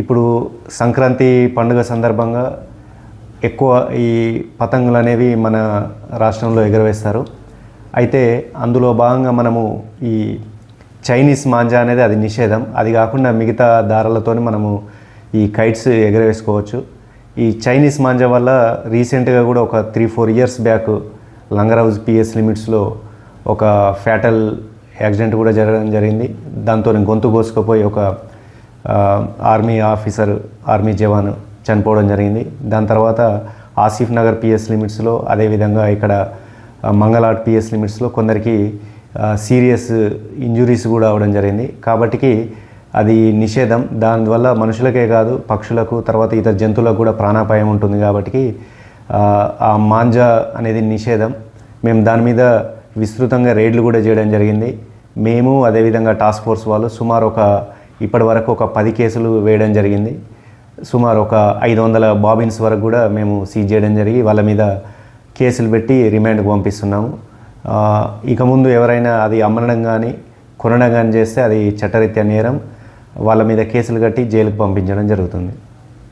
ఇప్పుడు సంక్రాంతి పండుగ సందర్భంగా ఎక్కువ ఈ పతంగులు అనేవి మన రాష్ట్రంలో ఎగరవేస్తారు. అయితే అందులో భాగంగా మనము ఈ చైనీస్ మాంజా అనేది అది నిషేధం. అది కాకుండా మిగతా దారాలతోని మనము ఈ కైట్స్ ఎగరవేసుకోవచ్చు. ఈ చైనీస్ మాంజా వల్ల రీసెంట్గా కూడా ఒక 3-4 ఇయర్స్ బ్యాక్ లంగరౌజ్ పిఎస్ లిమిట్స్లో ఒక ఫ్యాటల్ యాక్సిడెంట్ కూడా జరగడం జరిగింది. దాంతో గొంతు కోసుకుపోయి ఒక ఆర్మీ ఆఫీసర్, ఆర్మీ జవాన్ చనిపోవడం జరిగింది. దాని తర్వాత ఆసిఫ్ నగర్ పిఎస్ లిమిట్స్లో, అదేవిధంగా ఇక్కడ మంగళాట్ పిఎస్ లిమిట్స్లో కొందరికి సీరియస్ ఇంజురీస్ కూడా అవ్వడం జరిగింది. కాబట్టి అది నిషేధం. దానివల్ల మనుషులకే కాదు, పక్షులకు, తర్వాత ఇతర జంతువులకు కూడా ప్రాణాపాయం ఉంటుంది. కాబట్టి ఆ మాంజా అనేది నిషేధం. మేము దాని మీద విస్తృతంగా రేడ్లు కూడా చేయడం జరిగింది. మేము అదేవిధంగా టాస్క్ ఫోర్స్ వాళ్ళు సుమారు ఇప్పటి వరకు ఒక 10 కేసులు వేయడం జరిగింది. సుమారు ఒక 500 బాబిన్స్ వరకు కూడా మేము సీజ్ చేయడం జరిగి వాళ్ళ మీద కేసులు పెట్టి రిమాండ్కి పంపిస్తున్నాము. ఇక ముందు ఎవరైనా అది అమ్మడం కానీ కొనడం కానీ చేస్తే అది చట్టరీత్యా నేరం. వాళ్ళ మీద కేసులు కట్టి జైలుకు పంపించడం జరుగుతుంది.